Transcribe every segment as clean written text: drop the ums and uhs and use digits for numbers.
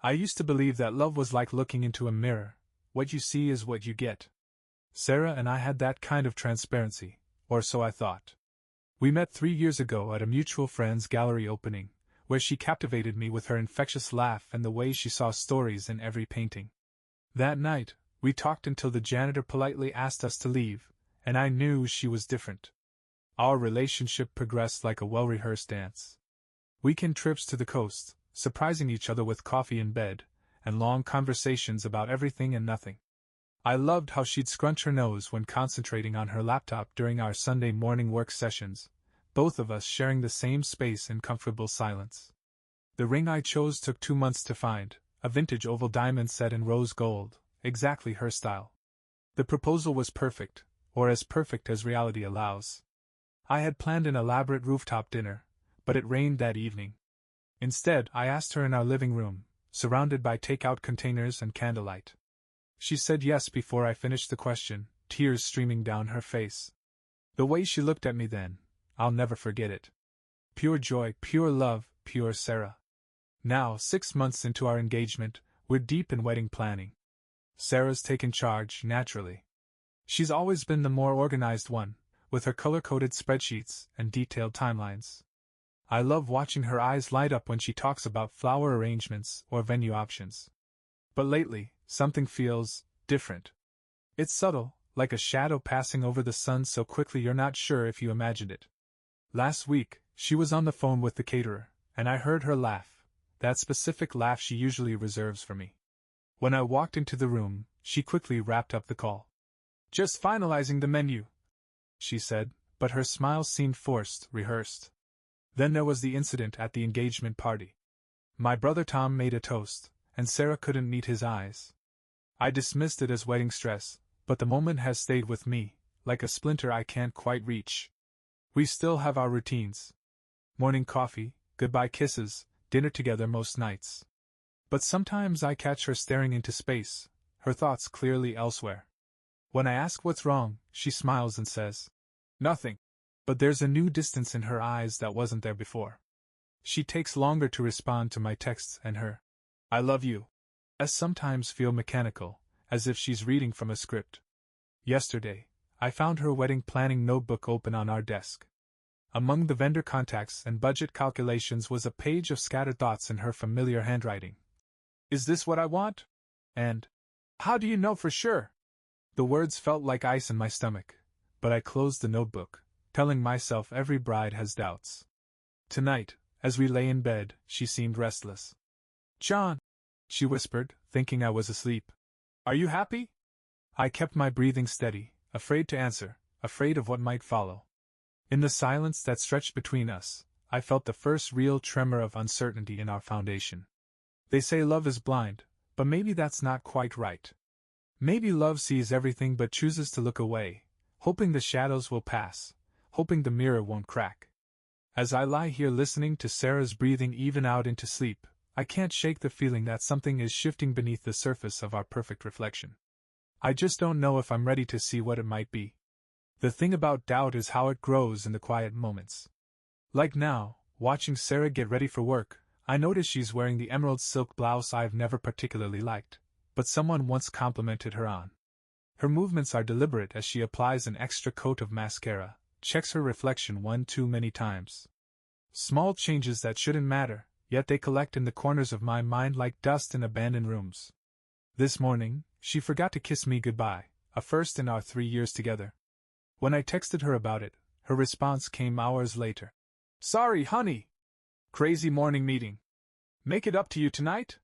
I used to believe that love was like looking into a mirror. What you see is what you get. Sarah and I had that kind of transparency, or so I thought. We met 3 years ago at a mutual friend's gallery opening, where she captivated me with her infectious laugh and the way she saw stories in every painting. That night, we talked until the janitor politely asked us to leave, and I knew she was different. Our relationship progressed like a well-rehearsed dance. Weekend trips to the coast, surprising each other with coffee in bed, and long conversations about everything and nothing. I loved how she'd scrunch her nose when concentrating on her laptop during our Sunday morning work sessions, both of us sharing the same space in comfortable silence. The ring I chose took 2 months to find, a vintage oval diamond set in rose gold, exactly her style. The proposal was perfect, or as perfect as reality allows. I had planned an elaborate rooftop dinner, but it rained that evening. Instead, I asked her in our living room, surrounded by take-out containers and candlelight. She said yes before I finished the question, tears streaming down her face. The way she looked at me then, I'll never forget it. Pure joy, pure love, pure Sarah. Now, 6 months into our engagement, we're deep in wedding planning. Sarah's taken charge, naturally. She's always been the more organized one, with her color-coded spreadsheets and detailed timelines. I love watching her eyes light up when she talks about flower arrangements or venue options. But lately, something feels different. It's subtle, like a shadow passing over the sun so quickly you're not sure if you imagined it. Last week, she was on the phone with the caterer, and I heard her laugh, that specific laugh she usually reserves for me. When I walked into the room, she quickly wrapped up the call. "Just finalizing the menu," she said, but her smile seemed forced, rehearsed. Then there was the incident at the engagement party. My brother Tom made a toast, and Sarah couldn't meet his eyes. I dismissed it as wedding stress, but the moment has stayed with me, like a splinter I can't quite reach. We still have our routines. Morning coffee, goodbye kisses, dinner together most nights. But sometimes I catch her staring into space, her thoughts clearly elsewhere. When I ask what's wrong, she smiles and says, "Nothing." But there's a new distance in her eyes that wasn't there before. She takes longer to respond to my texts, and her "I love you" sometimes feel mechanical, as if she's reading from a script. Yesterday, I found her wedding planning notebook open on our desk. Among the vendor contacts and budget calculations was a page of scattered thoughts in her familiar handwriting. "Is this what I want?" And, "How do you know for sure?" The words felt like ice in my stomach, but I closed the notebook, telling myself every bride has doubts. Tonight, as we lay in bed, she seemed restless. "John," she whispered, thinking I was asleep. "Are you happy?" I kept my breathing steady, afraid to answer, afraid of what might follow. In the silence that stretched between us, I felt the first real tremor of uncertainty in our foundation. They say love is blind, but maybe that's not quite right. Maybe love sees everything but chooses to look away, hoping the shadows will pass, hoping the mirror won't crack. As I lie here listening to Sarah's breathing even out into sleep, I can't shake the feeling that something is shifting beneath the surface of our perfect reflection. I just don't know if I'm ready to see what it might be. The thing about doubt is how it grows in the quiet moments. Like now, watching Sarah get ready for work, I notice she's wearing the emerald silk blouse I've never particularly liked, but someone once complimented her on. Her movements are deliberate as she applies an extra coat of mascara, checks her reflection one too many times. Small changes that shouldn't matter, yet they collect in the corners of my mind like dust in abandoned rooms. This morning, she forgot to kiss me goodbye, a first in our 3 years together. When I texted her about it, her response came hours later. "Sorry, honey. Crazy morning meeting. Make it up to you tonight?"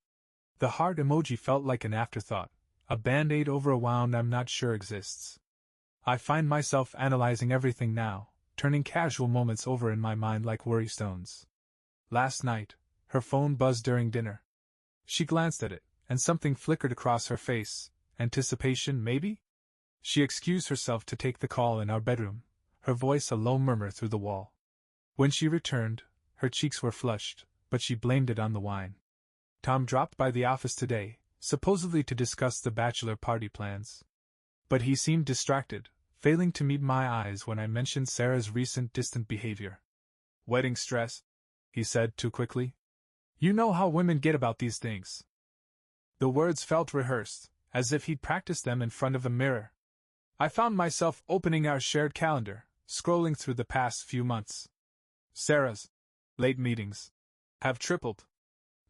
The heart emoji felt like an afterthought, a band-aid over a wound I'm not sure exists. I find myself analyzing everything now, turning casual moments over in my mind like worry stones. Last night, her phone buzzed during dinner. She glanced at it, and something flickered across her face. Anticipation, maybe? She excused herself to take the call in our bedroom, her voice a low murmur through the wall. When she returned, her cheeks were flushed, but she blamed it on the wine. Tom dropped by the office today, supposedly to discuss the bachelor party plans. But he seemed distracted, failing to meet my eyes when I mentioned Sarah's recent distant behavior. "Wedding stress," he said too quickly. "You know how women get about these things." The words felt rehearsed, as if he'd practiced them in front of a mirror. I found myself opening our shared calendar, scrolling through the past few months. Sarah's late meetings have tripled.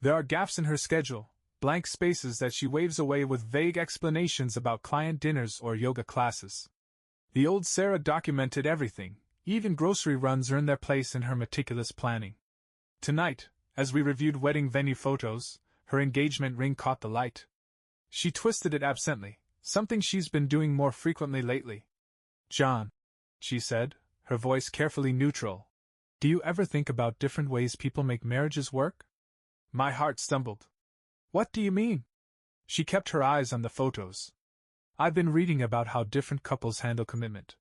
There are gaps in her schedule, blank spaces that she waves away with vague explanations about client dinners or yoga classes. The old Sarah documented everything, even grocery runs earned their place in her meticulous planning. Tonight, as we reviewed wedding venue photos, her engagement ring caught the light. She twisted it absently, something she's been doing more frequently lately. "John," she said, her voice carefully neutral, "do you ever think about different ways people make marriages work?" My heart stumbled. "What do you mean?" She kept her eyes on the photos. "I've been reading about how different couples handle commitment.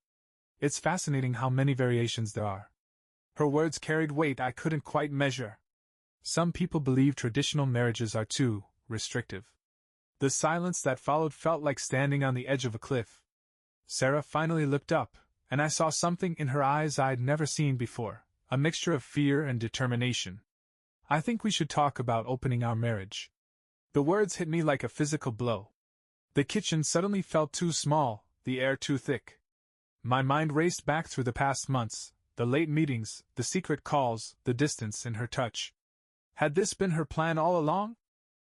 It's fascinating how many variations there are." Her words carried weight I couldn't quite measure. "Some people believe traditional marriages are too restrictive." The silence that followed felt like standing on the edge of a cliff. Sarah finally looked up, and I saw something in her eyes I'd never seen before, a mixture of fear and determination. "I think we should talk about opening our marriage." The words hit me like a physical blow. The kitchen suddenly felt too small, the air too thick. My mind raced back through the past months, the late meetings, the secret calls, the distance in her touch. Had this been her plan all along?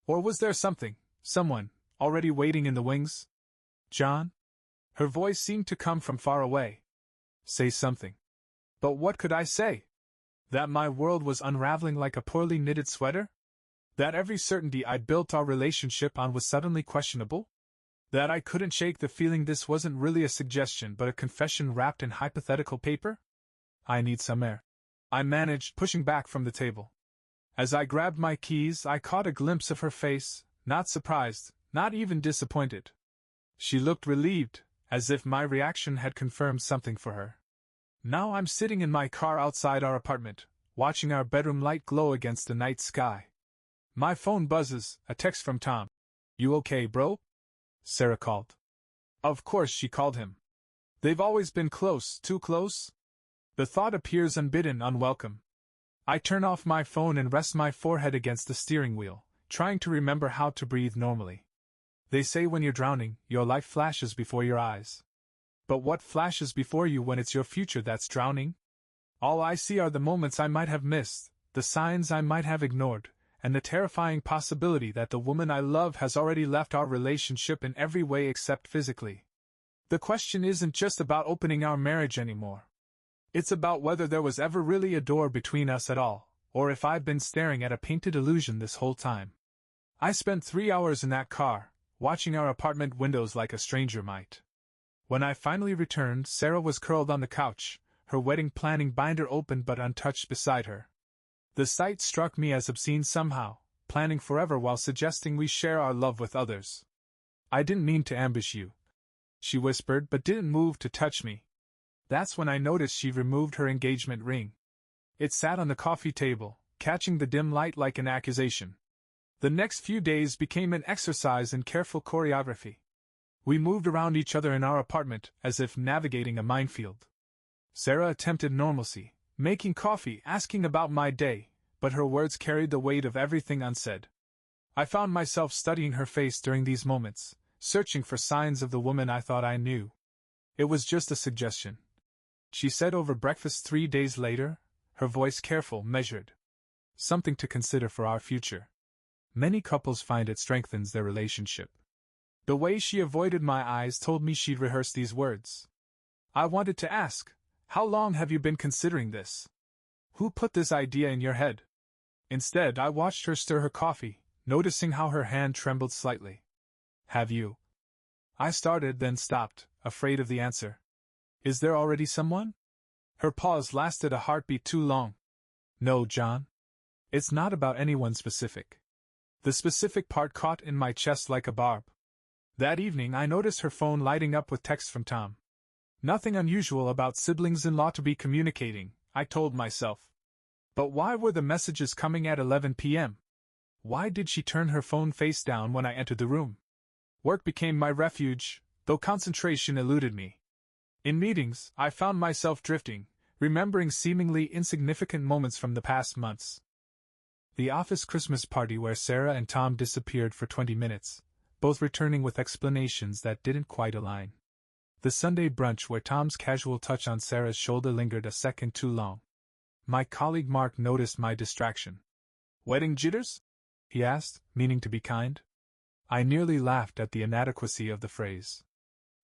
Or was there someone, already waiting in the wings? "John?" Her voice seemed to come from far away. "Say something." But what could I say? That my world was unraveling like a poorly knitted sweater? That every certainty I'd built our relationship on was suddenly questionable? That I couldn't shake the feeling this wasn't really a suggestion but a confession wrapped in hypothetical paper? "I need some air," I managed, pushing back from the table. As I grabbed my keys, I caught a glimpse of her face, not surprised, not even disappointed. She looked relieved, as if my reaction had confirmed something for her. Now I'm sitting in my car outside our apartment, watching our bedroom light glow against the night sky. My phone buzzes, a text from Tom. "You okay, bro?" Sarah called. Of course she called him. They've always been close, too close. The thought appears unbidden, unwelcome. I turn off my phone and rest my forehead against the steering wheel, trying to remember how to breathe normally. They say when you're drowning, your life flashes before your eyes. But what flashes before you when it's your future that's drowning? All I see are the moments I might have missed, the signs I might have ignored, and the terrifying possibility that the woman I love has already left our relationship in every way except physically. The question isn't just about opening our marriage anymore. It's about whether there was ever really a door between us at all, or if I've been staring at a painted illusion this whole time. I spent 3 hours in that car, watching our apartment windows like a stranger might. When I finally returned, Sarah was curled on the couch, her wedding planning binder open but untouched beside her. The sight struck me as obscene somehow, planning forever while suggesting we share our love with others. "I didn't mean to ambush you," she whispered, but didn't move to touch me. That's when I noticed she'd removed her engagement ring. It sat on the coffee table, catching the dim light like an accusation. The next few days became an exercise in careful choreography. We moved around each other in our apartment, as if navigating a minefield. Sarah attempted normalcy, making coffee, asking about my day, but her words carried the weight of everything unsaid. I found myself studying her face during these moments, searching for signs of the woman I thought I knew. It was just a suggestion, she said over breakfast 3 days later, her voice careful, measured. "Something to consider for our future. Many couples find it strengthens their relationship." The way she avoided my eyes told me she'd rehearsed these words. I wanted to ask, "How long have you been considering this? Who put this idea in your head?" Instead, I watched her stir her coffee, noticing how her hand trembled slightly. "Have you?" I started, then stopped, afraid of the answer. "Is there already someone?" Her pause lasted a heartbeat too long. "No, John. It's not about anyone specific." The specific part caught in my chest like a barb. That evening I noticed her phone lighting up with texts from Tom. Nothing unusual about siblings-in-law to be communicating, I told myself. But why were the messages coming at 11 p.m.? Why did she turn her phone face down when I entered the room? Work became my refuge, though concentration eluded me. In meetings, I found myself drifting, remembering seemingly insignificant moments from the past months. The office Christmas party where Sarah and Tom disappeared for 20 minutes, both returning with explanations that didn't quite align. The Sunday brunch where Tom's casual touch on Sarah's shoulder lingered a second too long. My colleague Mark noticed my distraction. "Wedding jitters?" he asked, meaning to be kind. I nearly laughed at the inadequacy of the phrase.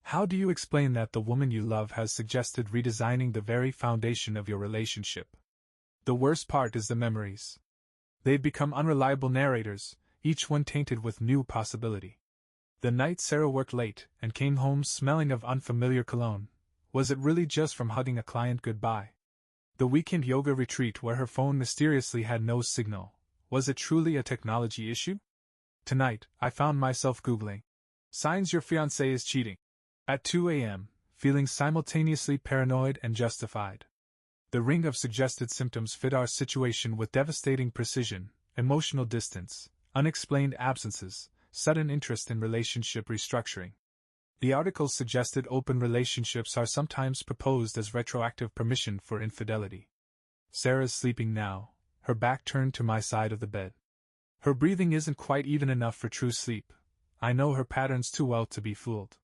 How do you explain that the woman you love has suggested redesigning the very foundation of your relationship? The worst part is the memories. They've become unreliable narrators, each one tainted with new possibility. The night Sarah worked late and came home smelling of unfamiliar cologne, was it really just from hugging a client goodbye? The weekend yoga retreat where her phone mysteriously had no signal, was it truly a technology issue? Tonight, I found myself Googling signs your fiancé is cheating at 2 a.m., feeling simultaneously paranoid and justified. The ring of suggested symptoms fit our situation with devastating precision: emotional distance, unexplained absences, sudden interest in relationship restructuring. The article suggested open relationships are sometimes proposed as retroactive permission for infidelity. Sarah's sleeping now, her back turned to my side of the bed. Her breathing isn't quite even enough for true sleep. I know her patterns too well to be fooled.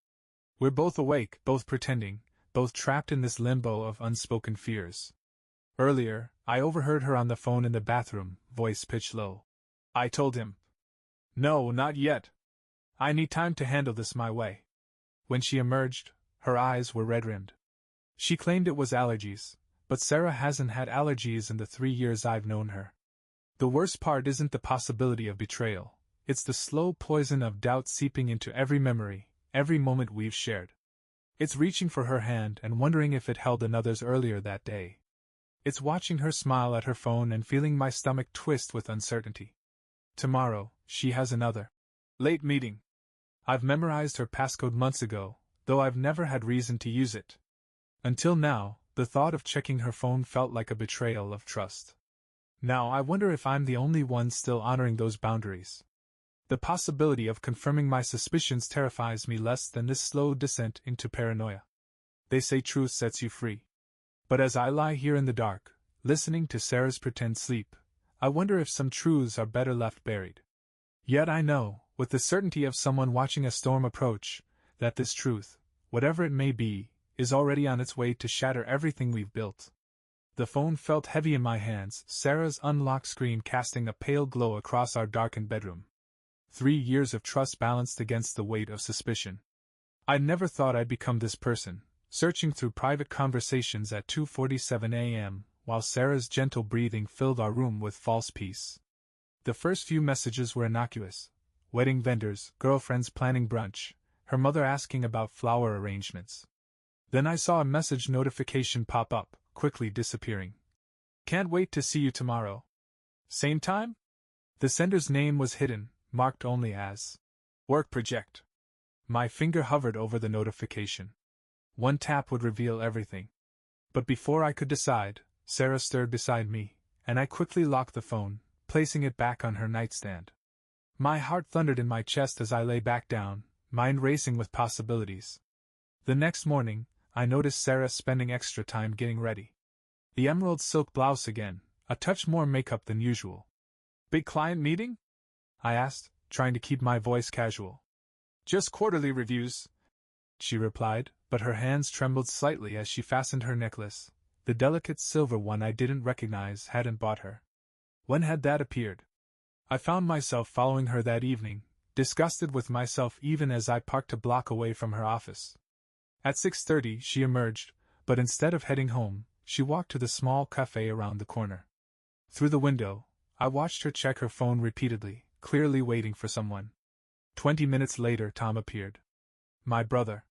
We're both awake, both pretending, both trapped in this limbo of unspoken fears. Earlier, I overheard her on the phone in the bathroom, voice pitched low. I told him, "No, not yet. I need time to handle this my way." When she emerged, her eyes were red-rimmed. She claimed it was allergies, but Sarah hasn't had allergies in the 3 years I've known her. The worst part isn't the possibility of betrayal, it's the slow poison of doubt seeping into every memory, every moment we've shared. It's reaching for her hand and wondering if it held another's earlier that day. It's watching her smile at her phone and feeling my stomach twist with uncertainty. Tomorrow, she has another late meeting. I've memorized her passcode months ago, though I've never had reason to use it. Until now, the thought of checking her phone felt like a betrayal of trust. Now I wonder if I'm the only one still honoring those boundaries. The possibility of confirming my suspicions terrifies me less than this slow descent into paranoia. They say truth sets you free. But as I lie here in the dark, listening to Sarah's pretend sleep, I wonder if some truths are better left buried. Yet I know, with the certainty of someone watching a storm approach, that this truth, whatever it may be, is already on its way to shatter everything we've built. The phone felt heavy in my hands, Sarah's unlocked screen casting a pale glow across our darkened bedroom. 3 years of trust balanced against the weight of suspicion. I'd never thought I'd become this person, searching through private conversations at 2:47 a.m., while Sarah's gentle breathing filled our room with false peace. The first few messages were innocuous: wedding vendors, girlfriends planning brunch, her mother asking about flower arrangements. Then I saw a message notification pop up, quickly disappearing. "Can't wait to see you tomorrow. Same time?" The sender's name was hidden, marked only as Work Project. My finger hovered over the notification. One tap would reveal everything. But before I could decide, Sarah stirred beside me, and I quickly locked the phone, placing it back on her nightstand. My heart thundered in my chest as I lay back down, mind racing with possibilities. The next morning, I noticed Sarah spending extra time getting ready. The emerald silk blouse again, a touch more makeup than usual. "Big client meeting?" I asked, trying to keep my voice casual. "Just quarterly reviews," she replied, but her hands trembled slightly as she fastened her necklace. The delicate silver one I didn't recognize hadn't bought her. When had that appeared? I found myself following her that evening, disgusted with myself even as I parked a block away from her office. At 6:30 she emerged, but instead of heading home, she walked to the small cafe around the corner. Through the window, I watched her check her phone repeatedly, clearly waiting for someone. 20 minutes later Tom appeared. My brother.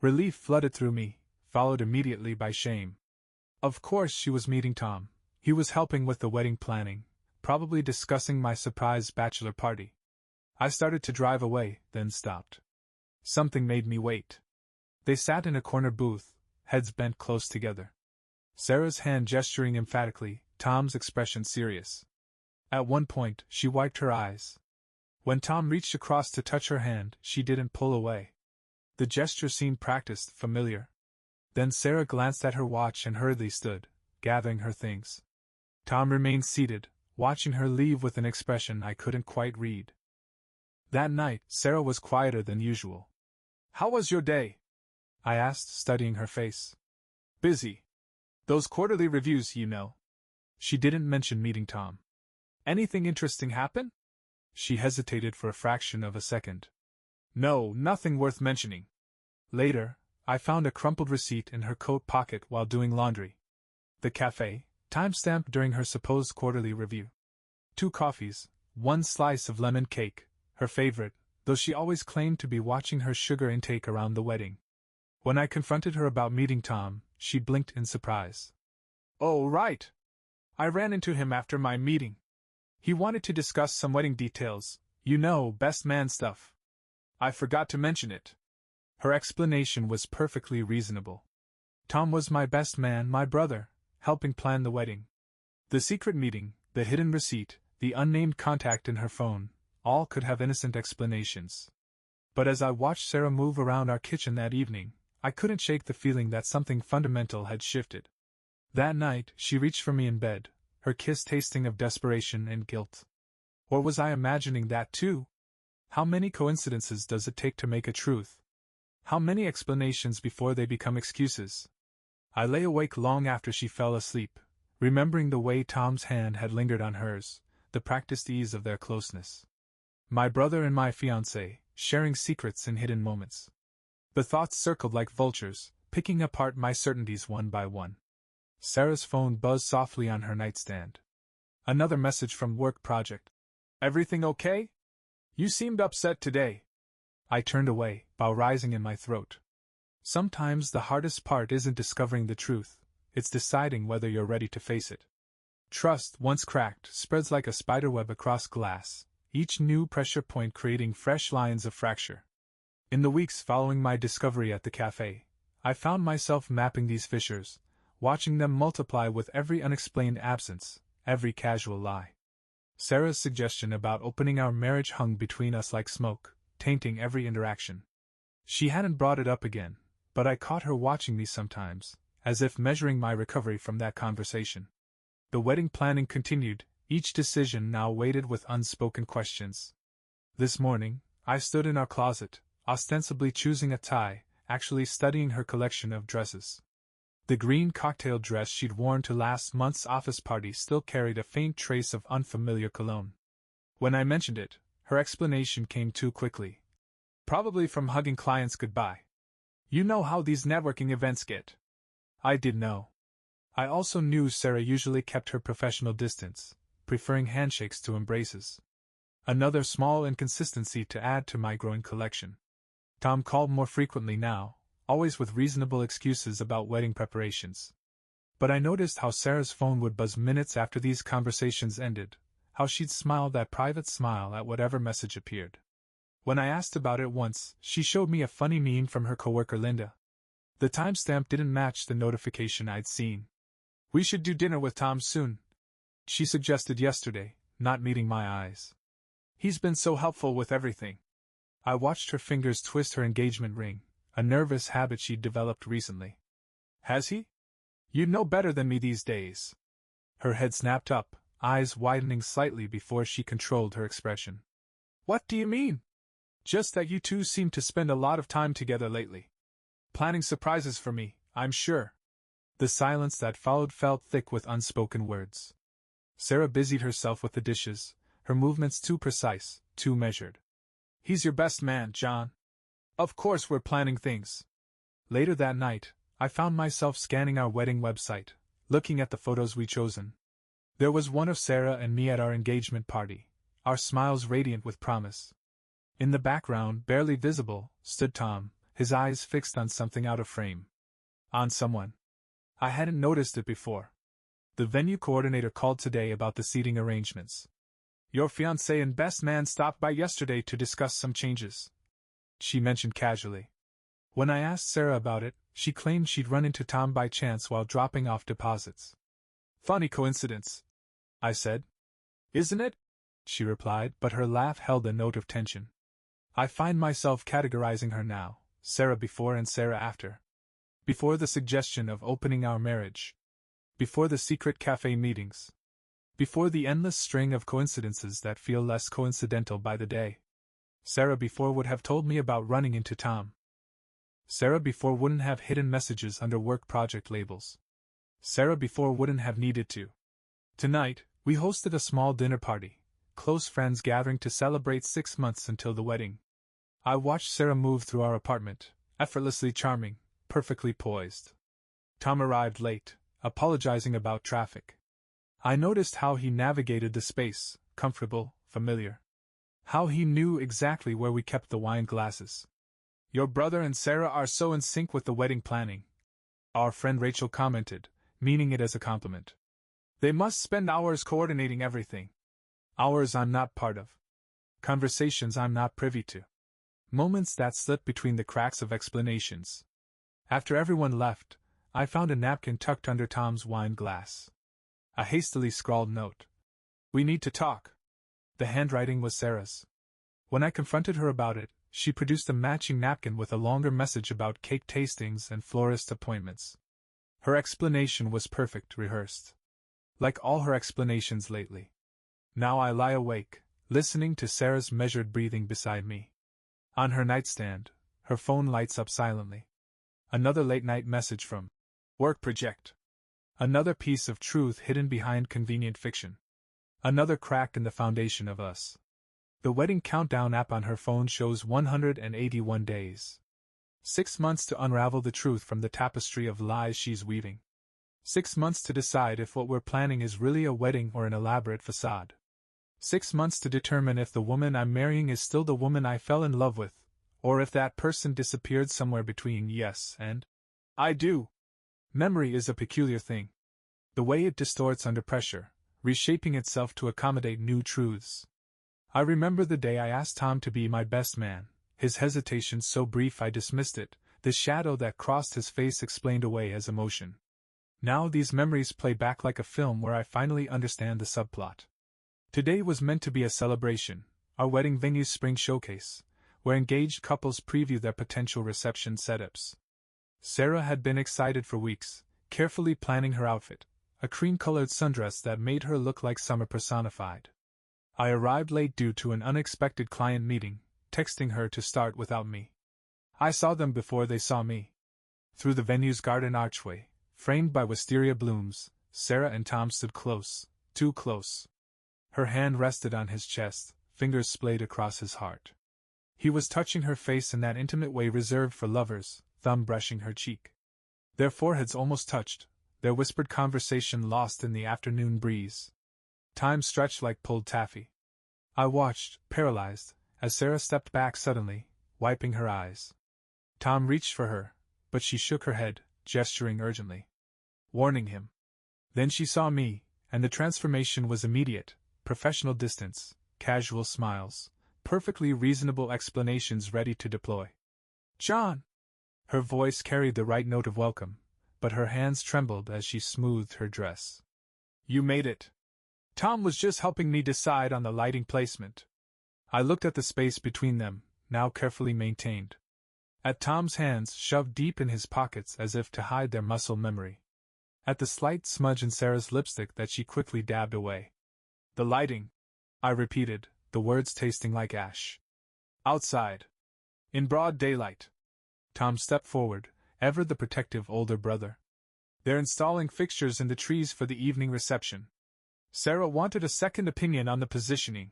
Relief flooded through me, followed immediately by shame. Of course she was meeting Tom. He was helping with the wedding planning, probably discussing my surprise bachelor party. I started to drive away, then stopped. Something made me wait. They sat in a corner booth, heads bent close together. Sarah's hand gesturing emphatically, Tom's expression serious. At one point, she wiped her eyes. When Tom reached across to touch her hand, she didn't pull away. The gesture seemed practiced, familiar. Then Sarah glanced at her watch and hurriedly stood, gathering her things. Tom remained seated, watching her leave with an expression I couldn't quite read. That night, Sarah was quieter than usual. "How was your day?" I asked, studying her face. "Busy. Those quarterly reviews, you know." She didn't mention meeting Tom. "Anything interesting happen?" She hesitated for a fraction of a second. "No, nothing worth mentioning." Later, I found a crumpled receipt in her coat pocket while doing laundry. The cafe, timestamped during her supposed quarterly review. 2 coffees, 1 slice of lemon cake, her favorite, though she always claimed to be watching her sugar intake around the wedding. When I confronted her about meeting Tom, she blinked in surprise. "Oh, right. I ran into him after my meeting. He wanted to discuss some wedding details, you know, best man stuff. I forgot to mention it." Her explanation was perfectly reasonable. Tom was my best man, my brother, helping plan the wedding. The secret meeting, the hidden receipt, the unnamed contact in her phone, all could have innocent explanations. But as I watched Sarah move around our kitchen that evening, I couldn't shake the feeling that something fundamental had shifted. That night, she reached for me in bed, her kiss tasting of desperation and guilt. Or was I imagining that too? How many coincidences does it take to make a truth? How many explanations before they become excuses? I lay awake long after she fell asleep, remembering the way Tom's hand had lingered on hers, the practiced ease of their closeness. My brother and my fiancée, sharing secrets in hidden moments. The thoughts circled like vultures, picking apart my certainties one by one. Sarah's phone buzzed softly on her nightstand. Another message from work project. "Everything okay? You seemed upset today." I turned away, bow rising in my throat. Sometimes the hardest part isn't discovering the truth, it's deciding whether you're ready to face it. Trust, once cracked, spreads like a spiderweb across glass, each new pressure point creating fresh lines of fracture. In the weeks following my discovery at the cafe, I found myself mapping these fissures, watching them multiply with every unexplained absence, every casual lie. Sarah's suggestion about opening our marriage hung between us like smoke, tainting every interaction. She hadn't brought it up again, but I caught her watching me sometimes, as if measuring my recovery from that conversation. The wedding planning continued, each decision now weighted with unspoken questions. This morning, I stood in our closet, ostensibly choosing a tie, actually studying her collection of dresses. The green cocktail dress she'd worn to last month's office party still carried a faint trace of unfamiliar cologne. When I mentioned it, her explanation came too quickly. "Probably from hugging clients goodbye. You know how these networking events get." I did know. I also knew Sarah usually kept her professional distance, preferring handshakes to embraces. Another small inconsistency to add to my growing collection. Tom called more frequently now, always with reasonable excuses about wedding preparations. But I noticed how Sarah's phone would buzz minutes after these conversations ended, how she'd smile that private smile at whatever message appeared. When I asked about it once, she showed me a funny meme from her coworker Linda. The timestamp didn't match the notification I'd seen. "We should do dinner with Tom soon," she suggested yesterday, not meeting my eyes. "He's been so helpful with everything." I watched her fingers twist her engagement ring, a nervous habit she'd developed recently. "Has he? You'd know better than me these days." Her head snapped up, eyes widening slightly before she controlled her expression. "What do you mean?" "Just that you two seem to spend a lot of time together lately. Planning surprises for me, I'm sure." The silence that followed felt thick with unspoken words. Sarah busied herself with the dishes, her movements too precise, too measured. "He's your best man, John. Of course we're planning things." Later that night, I found myself scanning our wedding website, looking at the photos we'd chosen. There was one of Sarah and me at our engagement party, our smiles radiant with promise. In the background, barely visible, stood Tom, his eyes fixed on something out of frame. On someone. I hadn't noticed it before. The venue coordinator called today about the seating arrangements. "Your fiancé and best man stopped by yesterday to discuss some changes," she mentioned casually. When I asked Sarah about it, she claimed she'd run into Tom by chance while dropping off deposits. "Funny coincidence," I said. "Isn't it?" she replied, but her laugh held a note of tension. I find myself categorizing her now, Sarah before and Sarah after. Before the suggestion of opening our marriage. Before the secret cafe meetings. Before the endless string of coincidences that feel less coincidental by the day. Sarah before would have told me about running into Tom. Sarah before wouldn't have hidden messages under work project labels. Sarah before wouldn't have needed to. Tonight, we hosted a small dinner party, close friends gathering to celebrate 6 months until the wedding. I watched Sarah move through our apartment, effortlessly charming, perfectly poised. Tom arrived late, apologizing about traffic. I noticed how he navigated the space, comfortable, familiar. How he knew exactly where we kept the wine glasses. Your brother and Sarah are so in sync with the wedding planning, our friend Rachel commented, meaning it as a compliment. They must spend hours coordinating everything. Hours I'm not part of. Conversations I'm not privy to. Moments that slip between the cracks of explanations. After everyone left, I found a napkin tucked under Tom's wine glass. A hastily scrawled note. We need to talk. The handwriting was Sarah's. When I confronted her about it, she produced a matching napkin with a longer message about cake tastings and florist appointments. Her explanation was perfect, rehearsed. Like all her explanations lately. Now I lie awake, listening to Sarah's measured breathing beside me. On her nightstand, her phone lights up silently. Another late-night message from Work Project. Another piece of truth hidden behind convenient fiction. Another crack in the foundation of us. The wedding countdown app on her phone shows 181 days. 6 months to unravel the truth from the tapestry of lies she's weaving. 6 months to decide if what we're planning is really a wedding or an elaborate facade. 6 months to determine if the woman I'm marrying is still the woman I fell in love with, or if that person disappeared somewhere between yes and I do. Memory is a peculiar thing. The way it distorts under pressure, reshaping itself to accommodate new truths. I remember the day I asked Tom to be my best man, his hesitation so brief I dismissed it, the shadow that crossed his face explained away as emotion. Now these memories play back like a film where I finally understand the subplot. Today was meant to be a celebration, our wedding venue's spring showcase, where engaged couples preview their potential reception setups. Sarah had been excited for weeks, carefully planning her outfit, a cream-colored sundress that made her look like summer personified. I arrived late due to an unexpected client meeting, texting her to start without me. I saw them before they saw me. Through the venue's garden archway, framed by wisteria blooms, Sarah and Tom stood close, too close. Her hand rested on his chest, fingers splayed across his heart. He was touching her face in that intimate way reserved for lovers, thumb brushing her cheek. Their foreheads almost touched, their whispered conversation lost in the afternoon breeze. Time stretched like pulled taffy. I watched, paralyzed, as Sarah stepped back suddenly, wiping her eyes. Tom reached for her, but she shook her head, gesturing urgently. Warning him. Then she saw me, and the transformation was immediate. Professional distance, casual smiles, perfectly reasonable explanations ready to deploy. John! Her voice carried the right note of welcome, but her hands trembled as she smoothed her dress. You made it. Tom was just helping me decide on the lighting placement. I looked at the space between them, now carefully maintained. At Tom's hands shoved deep in his pockets as if to hide their muscle memory. At the slight smudge in Sarah's lipstick that she quickly dabbed away. The lighting, I repeated, the words tasting like ash. Outside. In broad daylight. Tom stepped forward, ever the protective older brother. They're installing fixtures in the trees for the evening reception. Sarah wanted a second opinion on the positioning.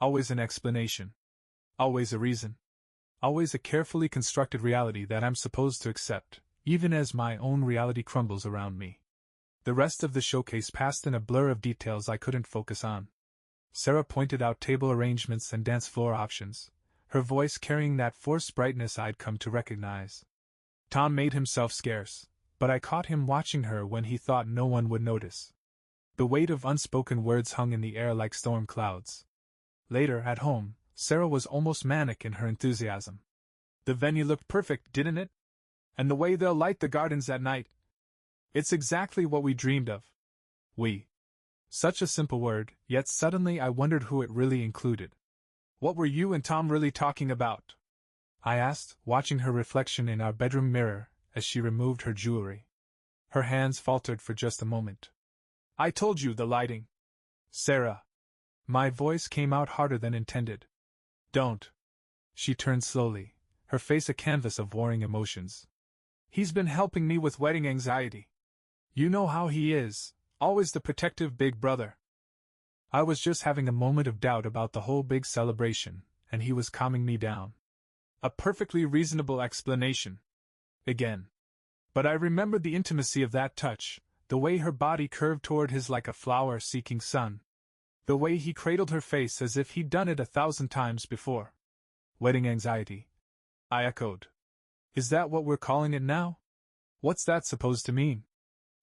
Always an explanation. Always a reason. Always a carefully constructed reality that I'm supposed to accept, even as my own reality crumbles around me. The rest of the showcase passed in a blur of details I couldn't focus on. Sarah pointed out table arrangements and dance floor options, her voice carrying that forced brightness I'd come to recognize. Tom made himself scarce, but I caught him watching her when he thought no one would notice. The weight of unspoken words hung in the air like storm clouds. Later, at home, Sarah was almost manic in her enthusiasm. The venue looked perfect, didn't it? And the way they'll light the gardens at night. It's exactly what we dreamed of. We. Such a simple word, yet suddenly I wondered who it really included. What were you and Tom really talking about? I asked, watching her reflection in our bedroom mirror as she removed her jewelry. Her hands faltered for just a moment. I told you, the lighting. Sarah. My voice came out harder than intended. Don't. She turned slowly, her face a canvas of warring emotions. He's been helping me with wedding anxiety. You know how he is, always the protective big brother. I was just having a moment of doubt about the whole big celebration, and he was calming me down. A perfectly reasonable explanation. Again. But I remembered the intimacy of that touch, the way her body curved toward his like a flower seeking sun. The way he cradled her face as if he'd done it 1,000 times before. Wedding anxiety, I echoed. Is that what we're calling it now? What's that supposed to mean?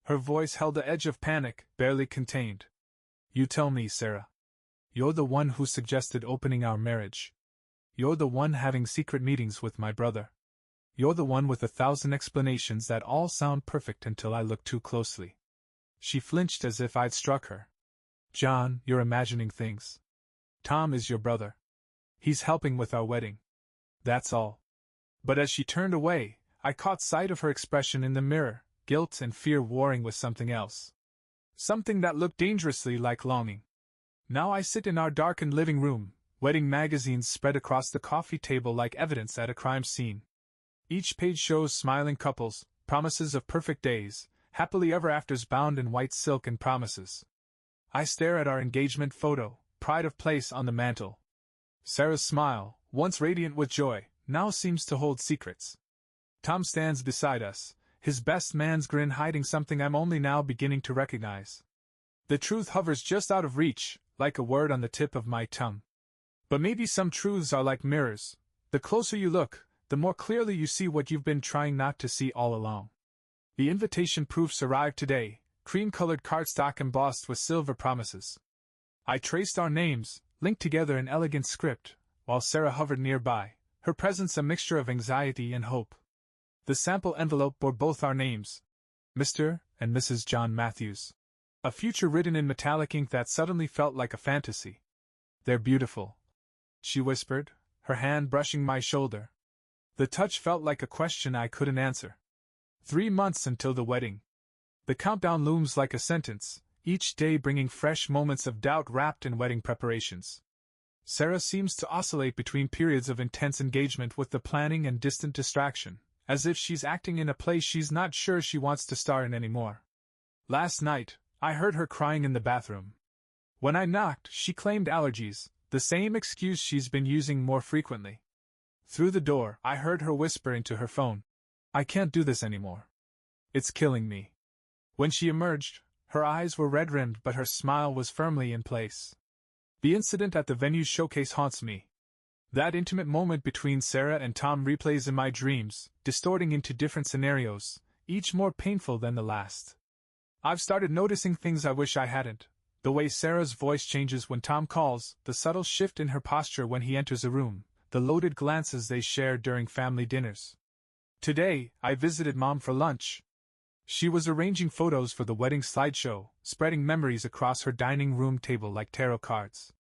Her voice held the edge of panic, barely contained. You tell me, Sarah. You're the one who suggested opening our marriage. You're the one having secret meetings with my brother. You're the one with 1,000 explanations that all sound perfect until I look too closely. She flinched as if I'd struck her. John, you're imagining things. Tom is your brother. He's helping with our wedding. That's all. But as she turned away, I caught sight of her expression in the mirror, guilt and fear warring with something else. Something that looked dangerously like longing. Now I sit in our darkened living room, wedding magazines spread across the coffee table like evidence at a crime scene. Each page shows smiling couples, promises of perfect days, happily ever afters bound in white silk and promises. I stare at our engagement photo, pride of place on the mantel. Sarah's smile, once radiant with joy, now seems to hold secrets. Tom stands beside us, his best man's grin hiding something I'm only now beginning to recognize. The truth hovers just out of reach, like a word on the tip of my tongue. But maybe some truths are like mirrors. The closer you look, the more clearly you see what you've been trying not to see all along. The invitation proofs arrived today, cream-colored cardstock embossed with silver promises. I traced our names, linked together in elegant script, while Sarah hovered nearby, her presence a mixture of anxiety and hope. The sample envelope bore both our names, Mr. and Mrs. John Matthews. A future written in metallic ink that suddenly felt like a fantasy. They're beautiful, she whispered, her hand brushing my shoulder. The touch felt like a question I couldn't answer. 3 months until the wedding. The countdown looms like a sentence, each day bringing fresh moments of doubt wrapped in wedding preparations. Sarah seems to oscillate between periods of intense engagement with the planning and distant distraction, as if she's acting in a play she's not sure she wants to star in anymore. Last night, I heard her crying in the bathroom. When I knocked, she claimed allergies, the same excuse she's been using more frequently. Through the door, I heard her whisper into her phone, I can't do this anymore. It's killing me. When she emerged, her eyes were red-rimmed but her smile was firmly in place. The incident at the venue's showcase haunts me. That intimate moment between Sarah and Tom replays in my dreams, distorting into different scenarios, each more painful than the last. I've started noticing things I wish I hadn't. The way Sarah's voice changes when Tom calls, the subtle shift in her posture when he enters a room, the loaded glances they share during family dinners. Today, I visited Mom for lunch. She was arranging photos for the wedding slideshow, spreading memories across her dining room table like tarot cards.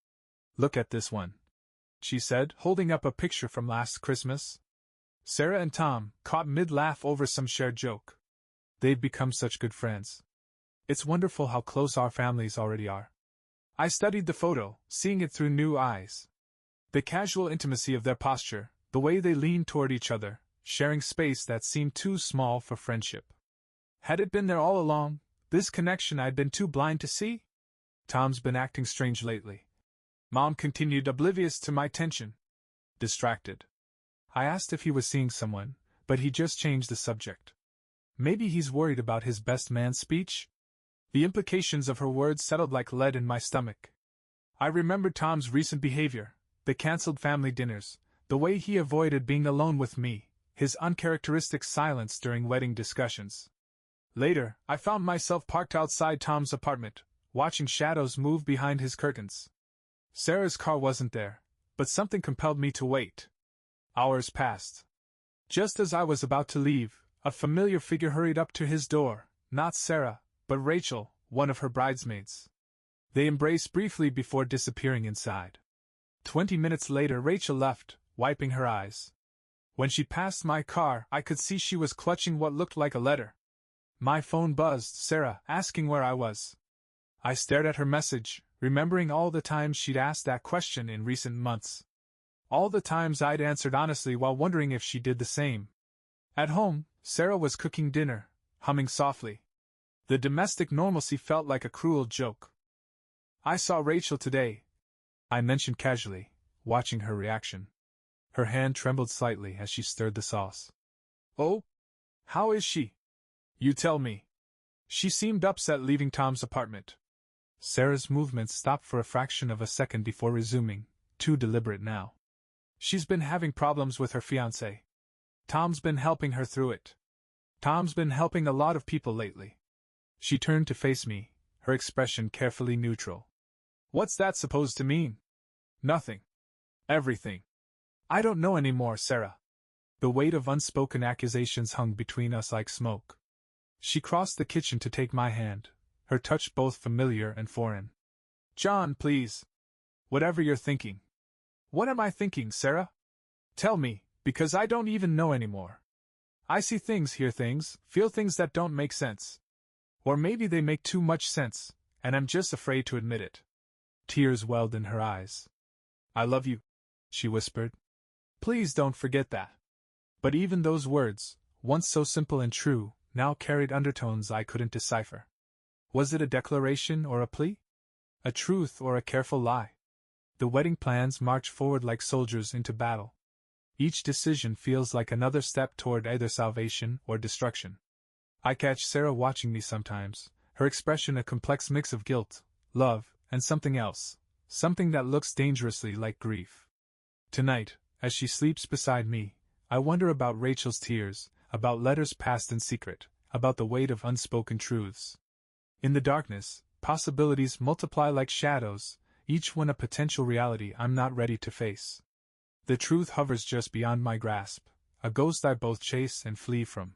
Look at this one, she said, holding up a picture from last Christmas. Sarah and Tom caught mid-laugh over some shared joke. They've become such good friends. It's wonderful how close our families already are. I studied the photo, seeing it through new eyes. The casual intimacy of their posture, the way they leaned toward each other, sharing space that seemed too small for friendship. Had it been there all along, this connection I'd been too blind to see? Tom's been acting strange lately. Mom continued, oblivious to my tension. Distracted. I asked if he was seeing someone, but he just changed the subject. Maybe he's worried about his best man speech? The implications of her words settled like lead in my stomach. I remembered Tom's recent behavior, the cancelled family dinners, the way he avoided being alone with me, his uncharacteristic silence during wedding discussions. Later, I found myself parked outside Tom's apartment, watching shadows move behind his curtains. Sarah's car wasn't there, but something compelled me to wait. Hours passed. Just as I was about to leave, a familiar figure hurried up to his door, not Sarah, but Rachel, one of her bridesmaids. They embraced briefly before disappearing inside. 20 minutes later, Rachel left, wiping her eyes. When she passed my car, I could see she was clutching what looked like a letter. My phone buzzed, Sarah, asking where I was. I stared at her message, remembering all the times she'd asked that question in recent months. All the times I'd answered honestly while wondering if she did the same. At home, Sarah was cooking dinner, humming softly. The domestic normalcy felt like a cruel joke. "I saw Rachel today," I mentioned casually, watching her reaction. Her hand trembled slightly as she stirred the sauce. "Oh? How is she? You tell me." She seemed upset leaving Tom's apartment. Sarah's movements stopped for a fraction of a second before resuming, too deliberate now. "She's been having problems with her fiancé. Tom's been helping her through it. Tom's been helping a lot of people lately." She turned to face me, her expression carefully neutral. "What's that supposed to mean?" "Nothing. Everything. I don't know anymore, Sarah." The weight of unspoken accusations hung between us like smoke. She crossed the kitchen to take my hand, her touch both familiar and foreign. "John, please. Whatever you're thinking." "What am I thinking, Sarah? Tell me, because I don't even know anymore. I see things, hear things, feel things that don't make sense. Or maybe they make too much sense, and I'm just afraid to admit it." Tears welled in her eyes. "I love you," she whispered. "Please don't forget that." But even those words, once so simple and true, now carried undertones I couldn't decipher. Was it a declaration or a plea? A truth or a careful lie? The wedding plans march forward like soldiers into battle. Each decision feels like another step toward either salvation or destruction. I catch Sarah watching me sometimes, her expression a complex mix of guilt, love, and something else, something that looks dangerously like grief. Tonight, as she sleeps beside me, I wonder about Rachel's tears, about letters passed in secret, about the weight of unspoken truths. In the darkness, possibilities multiply like shadows, each one a potential reality I'm not ready to face. The truth hovers just beyond my grasp, a ghost I both chase and flee from.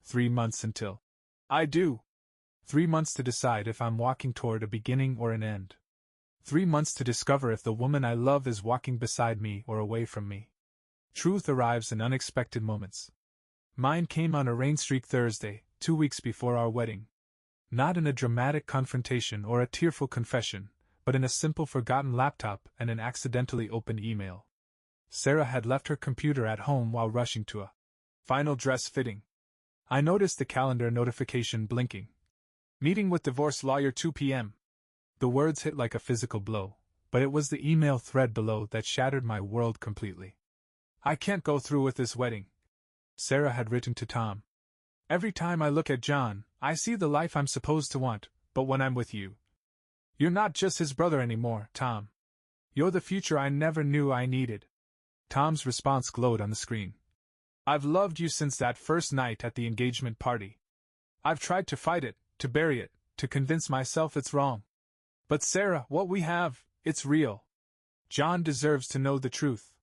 3 months until I do. 3 months to decide if I'm walking toward a beginning or an end. 3 months to discover if the woman I love is walking beside me or away from me. Truth arrives in unexpected moments. Mine came on a rain-streaked Thursday, 2 weeks before our wedding. Not in a dramatic confrontation or a tearful confession, but in a simple forgotten laptop and an accidentally opened email. Sarah had left her computer at home while rushing to a final dress fitting. I noticed the calendar notification blinking. "Meeting with divorce lawyer 2 p.m. The words hit like a physical blow, but it was the email thread below that shattered my world completely. "I can't go through with this wedding," Sarah had written to Tom. "Every time I look at John, I see the life I'm supposed to want, but when I'm with you, you're not just his brother anymore, Tom. You're the future I never knew I needed." Tom's response glowed on the screen. "I've loved you since that first night at the engagement party. I've tried to fight it, to bury it, to convince myself it's wrong. But Sarah, what we have, it's real. John deserves to know the truth."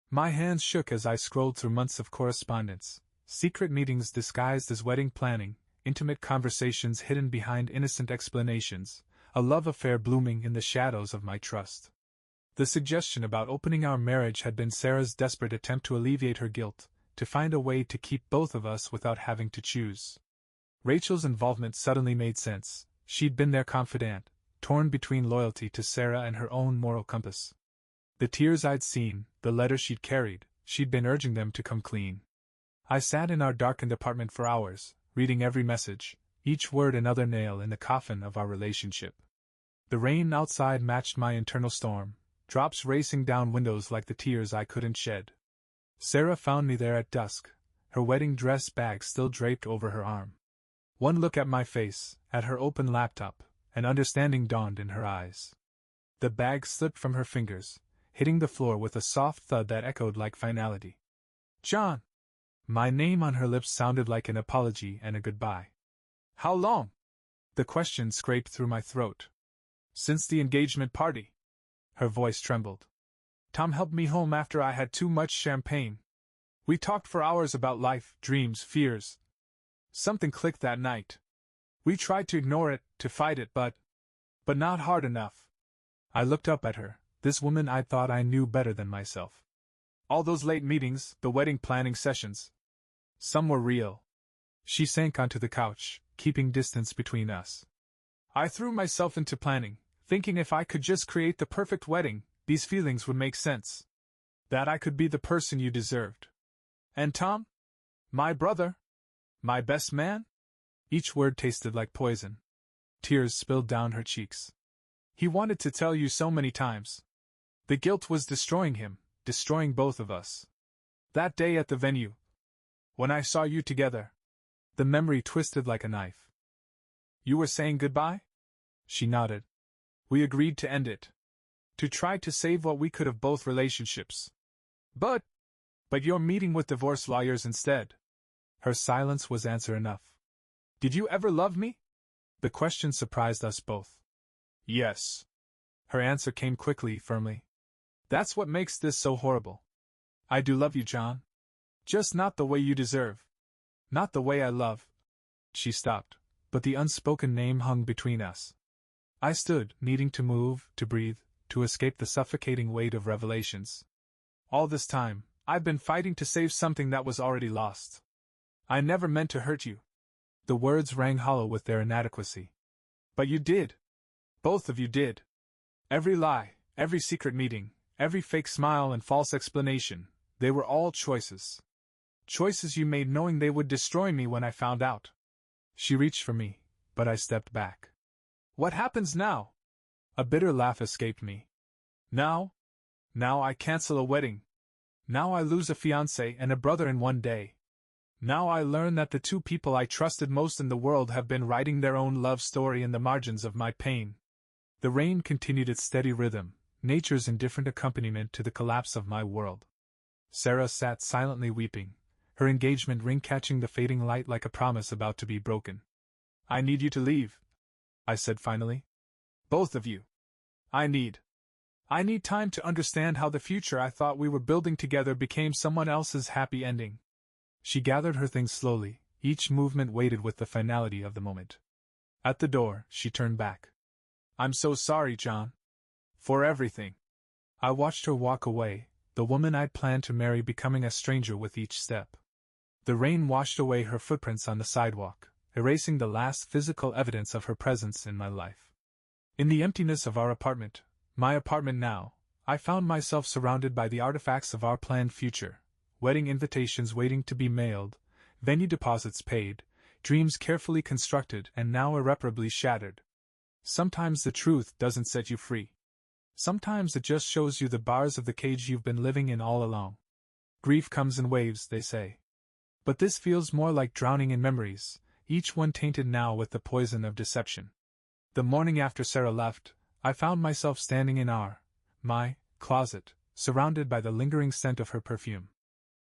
My hands shook as I scrolled through months of correspondence, secret meetings disguised as wedding planning, intimate conversations hidden behind innocent explanations, a love affair blooming in the shadows of my trust. The suggestion about opening our marriage had been Sarah's desperate attempt to alleviate her guilt, to find a way to keep both of us without having to choose. Rachel's involvement suddenly made sense. She'd been their confidant, torn between loyalty to Sarah and her own moral compass. The tears I'd seen, the letters she'd carried, she'd been urging them to come clean. I sat in our darkened apartment for hours, reading every message, each word another nail in the coffin of our relationship. The rain outside matched my internal storm, drops racing down windows like the tears I couldn't shed. Sarah found me there at dusk, her wedding dress bag still draped over her arm. One look at my face, at her open laptop, and understanding dawned in her eyes. The bag slipped from her fingers, hitting the floor with a soft thud that echoed like finality. "John!" My name on her lips sounded like an apology and a goodbye. "How long?" The question scraped through my throat. "Since the engagement party." Her voice trembled. "Tom helped me home after I had too much champagne. We talked for hours about life, dreams, fears. Something clicked that night. We tried to ignore it, to fight it, but not hard enough." I looked up at her, this woman I thought I knew better than myself. "All those late meetings, the wedding planning sessions. Some were real." She sank onto the couch, keeping distance between us. "I threw myself into planning, thinking if I could just create the perfect wedding, these feelings would make sense. That I could be the person you deserved. And Tom? My brother? My best man? Each word tasted like poison. Tears spilled down her cheeks. He wanted to tell you so many times. The guilt was destroying him, destroying both of us. That day at the venue, when I saw you together, the memory twisted like a knife. You were saying goodbye? She nodded. We agreed to end it. To try to save what we could of both relationships. But you're meeting with divorce lawyers instead. Her silence was answer enough. Did you ever love me? The question surprised us both. Yes. Her answer came quickly, firmly. That's what makes this so horrible. I do love you, John. Just not the way you deserve. Not the way I love. She stopped, but the unspoken name hung between us. I stood, needing to move, to breathe, to escape the suffocating weight of revelations. All this time, I've been fighting to save something that was already lost. I never meant to hurt you. The words rang hollow with their inadequacy. But you did. Both of you did. Every lie, every secret meeting, every fake smile and false explanation, they were all choices. Choices you made knowing they would destroy me when I found out. She reached for me, but I stepped back. What happens now? A bitter laugh escaped me. Now? Now I cancel a wedding. Now I lose a fiancé and a brother in one day. Now I learn that the two people I trusted most in the world have been writing their own love story in the margins of my pain. The rain continued its steady rhythm, nature's indifferent accompaniment to the collapse of my world. Sarah sat silently weeping, her engagement ring catching the fading light like a promise about to be broken. I need you to leave, I said finally. Both of you. I need time to understand how the future I thought we were building together became someone else's happy ending. She gathered her things slowly, each movement weighted with the finality of the moment. At the door, she turned back. I'm so sorry, John. For everything. I watched her walk away, the woman I'd planned to marry becoming a stranger with each step. The rain washed away her footprints on the sidewalk, erasing the last physical evidence of her presence in my life. In the emptiness of our apartment, my apartment now, I found myself surrounded by the artifacts of our planned future. Wedding invitations waiting to be mailed, venue deposits paid, dreams carefully constructed and now irreparably shattered. Sometimes the truth doesn't set you free. Sometimes it just shows you the bars of the cage you've been living in all along. Grief comes in waves, they say. But this feels more like drowning in memories, each one tainted now with the poison of deception. The morning after Sarah left, I found myself standing in my closet, surrounded by the lingering scent of her perfume.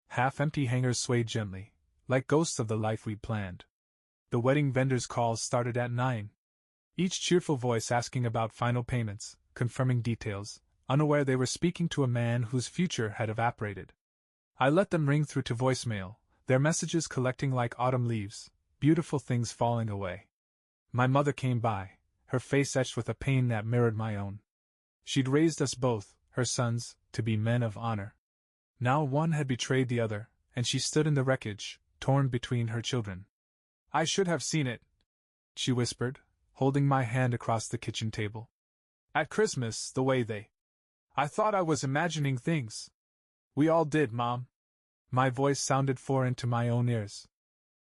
Half-empty hangers swayed gently, like ghosts of the life we'd planned. The wedding vendors' calls started at 9. Each cheerful voice asking about final payments, confirming details, unaware they were speaking to a man whose future had evaporated. I let them ring through to voicemail, their messages collecting like autumn leaves, beautiful things falling away. My mother came by, her face etched with a pain that mirrored my own. She'd raised us both, her sons, to be men of honor. Now one had betrayed the other, and she stood in the wreckage, torn between her children. I should have seen it, she whispered, holding my hand across the kitchen table. At Christmas, the way I thought I was imagining things. We all did, Mom. My voice sounded foreign to my own ears.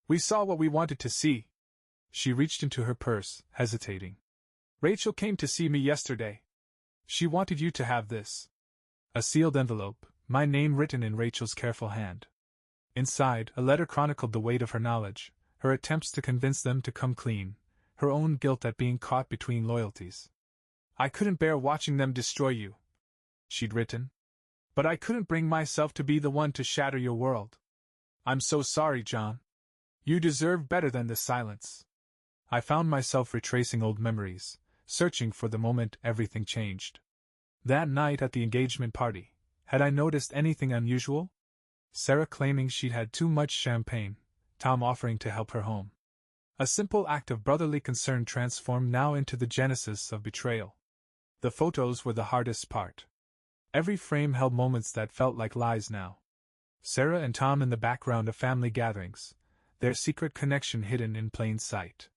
We saw what we wanted to see. She reached into her purse, hesitating. Rachel came to see me yesterday. She wanted you to have this. A sealed envelope, my name written in Rachel's careful hand. Inside, a letter chronicled the weight of her knowledge, her attempts to convince them to come clean, her own guilt at being caught between loyalties. I couldn't bear watching them destroy you, she'd written. But I couldn't bring myself to be the one to shatter your world. I'm so sorry, John. You deserve better than this silence. I found myself retracing old memories, searching for the moment everything changed. That night at the engagement party, had I noticed anything unusual? Sarah claiming she'd had too much champagne, Tom offering to help her home. A simple act of brotherly concern transformed now into the genesis of betrayal. The photos were the hardest part. Every frame held moments that felt like lies now. Sarah and Tom in the background of family gatherings, their secret connection hidden in plain sight.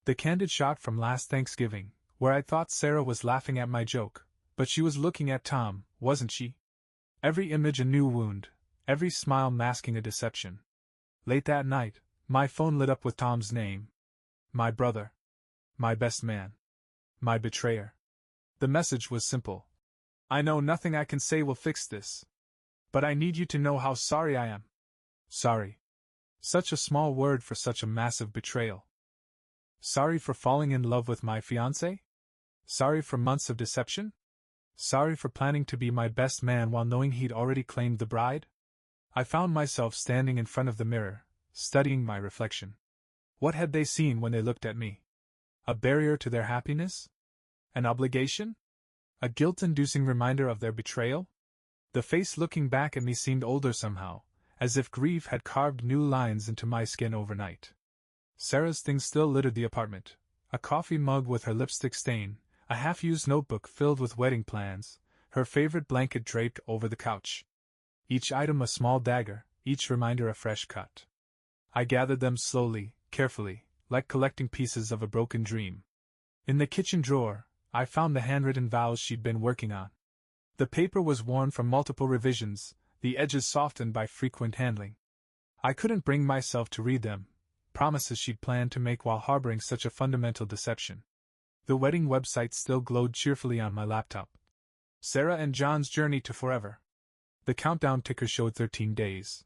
The candid shot from last Thanksgiving, where I thought Sarah was laughing at my joke, but she was looking at Tom, wasn't she? Every image a new wound, every smile masking a deception. Late that night, my phone lit up with Tom's name. My brother. My best man. My betrayer. The message was simple. I know nothing I can say will fix this. But I need you to know how sorry I am. Sorry. Such a small word for such a massive betrayal. Sorry for falling in love with my fiancé? Sorry for months of deception? Sorry for planning to be my best man while knowing he'd already claimed the bride? I found myself standing in front of the mirror, studying my reflection. What had they seen when they looked at me? A barrier to their happiness? An obligation? A guilt-inducing reminder of their betrayal? The face looking back at me seemed older somehow, as if grief had carved new lines into my skin overnight. Sarah's things still littered the apartment. A coffee mug with her lipstick stain, a half-used notebook filled with wedding plans, her favorite blanket draped over the couch. Each item a small dagger, each reminder a fresh cut. I gathered them slowly, carefully, like collecting pieces of a broken dream. In the kitchen drawer, I found the handwritten vows she'd been working on. The paper was worn from multiple revisions, the edges softened by frequent handling. I couldn't bring myself to read them, promises she'd planned to make while harboring such a fundamental deception. The wedding website still glowed cheerfully on my laptop. Sarah and John's journey to forever. The countdown ticker showed 13 days.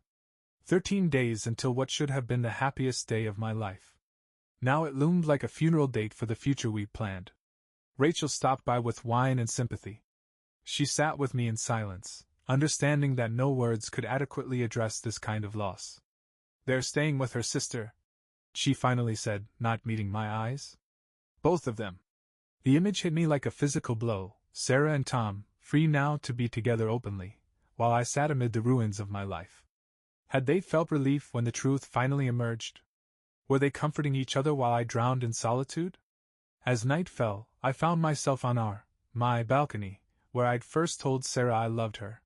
13 days until what should have been the happiest day of my life. Now it loomed like a funeral date for the future we'd planned. Rachel stopped by with wine and sympathy. She sat with me in silence, understanding that no words could adequately address this kind of loss. "They're staying with her sister," she finally said, not meeting my eyes. "Both of them." The image hit me like a physical blow, Sarah and Tom, free now to be together openly, while I sat amid the ruins of my life. Had they felt relief when the truth finally emerged? Were they comforting each other while I drowned in solitude? As night fell, I found myself on my balcony, where I'd first told Sarah I loved her.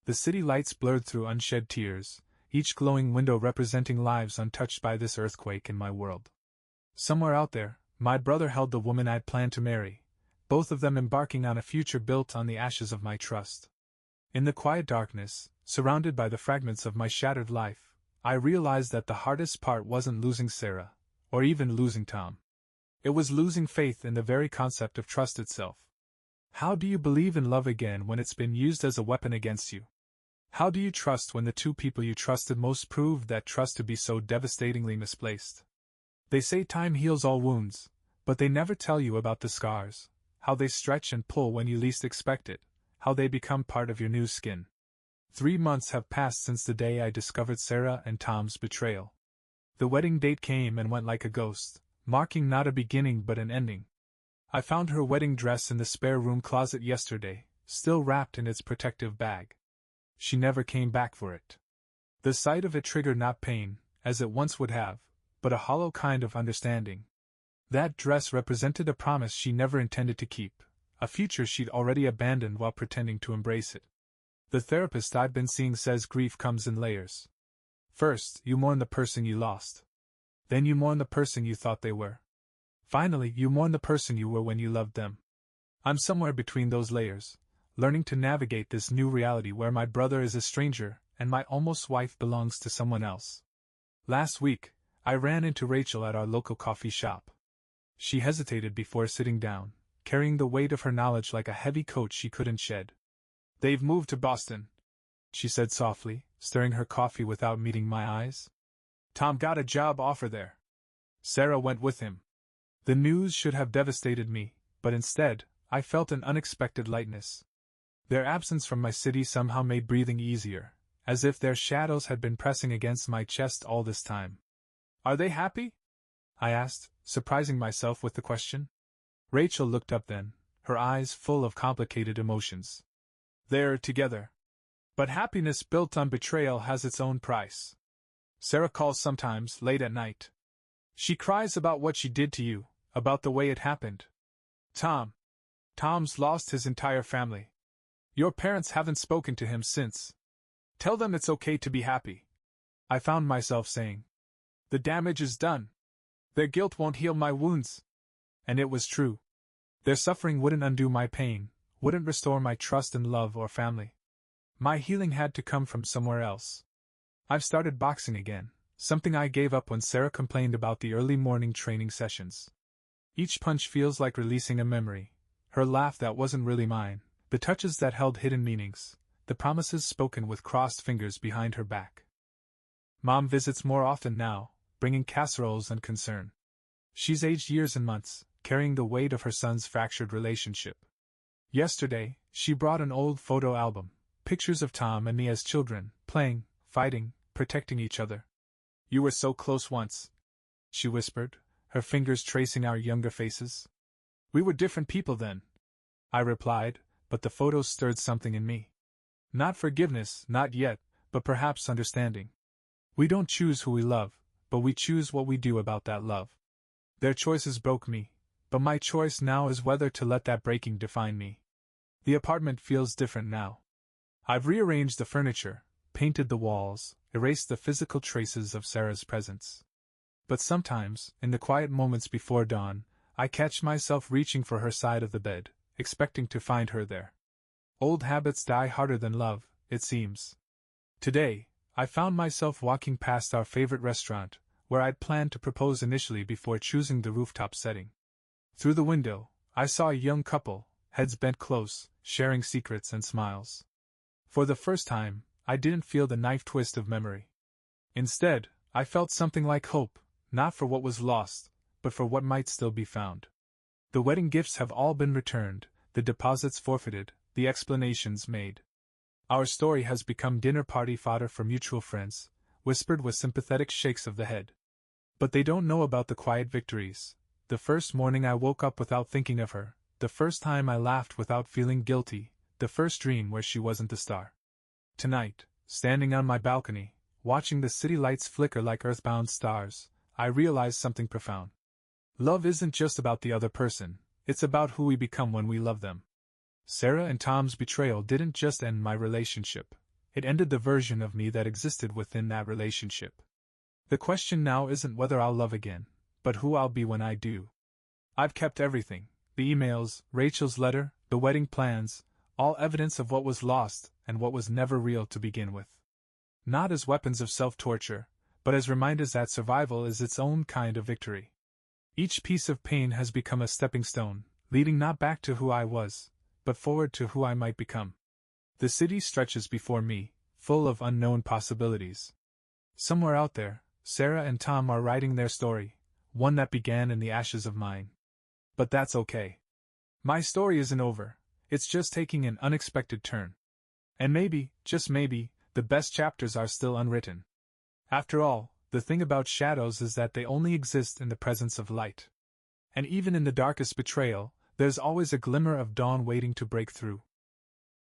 The city lights blurred through unshed tears, each glowing window representing lives untouched by this earthquake in my world. Somewhere out there, my brother held the woman I'd planned to marry, both of them embarking on a future built on the ashes of my trust. In the quiet darkness, surrounded by the fragments of my shattered life, I realized that the hardest part wasn't losing Sarah, or even losing Tom. It was losing faith in the very concept of trust itself. How do you believe in love again when it's been used as a weapon against you? How do you trust when the two people you trusted most proved that trust to be so devastatingly misplaced? They say time heals all wounds, but they never tell you about the scars, how they stretch and pull when you least expect it, how they become part of your new skin. 3 months have passed since the day I discovered Sarah and Tom's betrayal. The wedding date came and went like a ghost, marking not a beginning but an ending. I found her wedding dress in the spare room closet yesterday, still wrapped in its protective bag. She never came back for it. The sight of it triggered not pain, as it once would have, but a hollow kind of understanding. That dress represented a promise she never intended to keep, a future she'd already abandoned while pretending to embrace it. The therapist I've been seeing says grief comes in layers. First, you mourn the person you lost. Then you mourn the person you thought they were. Finally, you mourn the person you were when you loved them. I'm somewhere between those layers, learning to navigate this new reality where my brother is a stranger and my almost wife belongs to someone else. Last week, I ran into Rachel at our local coffee shop. She hesitated before sitting down, carrying the weight of her knowledge like a heavy coat she couldn't shed. "They've moved to Boston," she said softly, stirring her coffee without meeting my eyes. "Tom got a job offer there. Sarah went with him." The news should have devastated me, but instead, I felt an unexpected lightness. Their absence from my city somehow made breathing easier, as if their shadows had been pressing against my chest all this time. "Are they happy?" I asked, surprising myself with the question. Rachel looked up then, her eyes full of complicated emotions. "They're together. But happiness built on betrayal has its own price. Sarah calls sometimes, late at night. She cries about what she did to you, about the way it happened. Tom's lost his entire family. Your parents haven't spoken to him since. Tell them it's okay to be happy," I found myself saying. "The damage is done. Their guilt won't heal my wounds." And it was true. Their suffering wouldn't undo my pain, wouldn't restore my trust in love or family. My healing had to come from somewhere else. I've started boxing again, something I gave up when Sarah complained about the early morning training sessions. Each punch feels like releasing a memory, her laugh that wasn't really mine, the touches that held hidden meanings, the promises spoken with crossed fingers behind her back. Mom visits more often now, bringing casseroles and concern. She's aged years and months, carrying the weight of her son's fractured relationship. Yesterday, she brought an old photo album, pictures of Tom and me as children, playing, fighting, protecting each other. "You were so close once," she whispered, her fingers tracing our younger faces. "We were different people then," I replied, but the photos stirred something in me. Not forgiveness, not yet, but perhaps understanding. We don't choose who we love, but we choose what we do about that love. Their choices broke me, but my choice now is whether to let that breaking define me. The apartment feels different now. I've rearranged the furniture, painted the walls, erased the physical traces of Sarah's presence. But sometimes, in the quiet moments before dawn, I catch myself reaching for her side of the bed, expecting to find her there. Old habits die harder than love, it seems. Today, I found myself walking past our favorite restaurant, where I'd planned to propose initially before choosing the rooftop setting. Through the window, I saw a young couple, heads bent close, sharing secrets and smiles. For the first time, I didn't feel the knife twist of memory. Instead, I felt something like hope, not for what was lost, but for what might still be found. The wedding gifts have all been returned, the deposits forfeited, the explanations made. Our story has become dinner party fodder for mutual friends, whispered with sympathetic shakes of the head. But they don't know about the quiet victories. The first morning I woke up without thinking of her, the first time I laughed without feeling guilty, the first dream where she wasn't the star. Tonight, standing on my balcony, watching the city lights flicker like earthbound stars, I realized something profound. Love isn't just about the other person, it's about who we become when we love them. Sarah and Tom's betrayal didn't just end my relationship, it ended the version of me that existed within that relationship. The question now isn't whether I'll love again, but who I'll be when I do. I've kept everything, the emails, Rachel's letter, the wedding plans, all evidence of what was lost and what was never real to begin with. Not as weapons of self-torture, but as reminders that survival is its own kind of victory. Each piece of pain has become a stepping stone, leading not back to who I was, but forward to who I might become. The city stretches before me, full of unknown possibilities. Somewhere out there, Sarah and Tom are writing their story, one that began in the ashes of mine. But that's okay. My story isn't over, it's just taking an unexpected turn. And maybe, just maybe, the best chapters are still unwritten. After all, the thing about shadows is that they only exist in the presence of light. And even in the darkest betrayal, there's always a glimmer of dawn waiting to break through.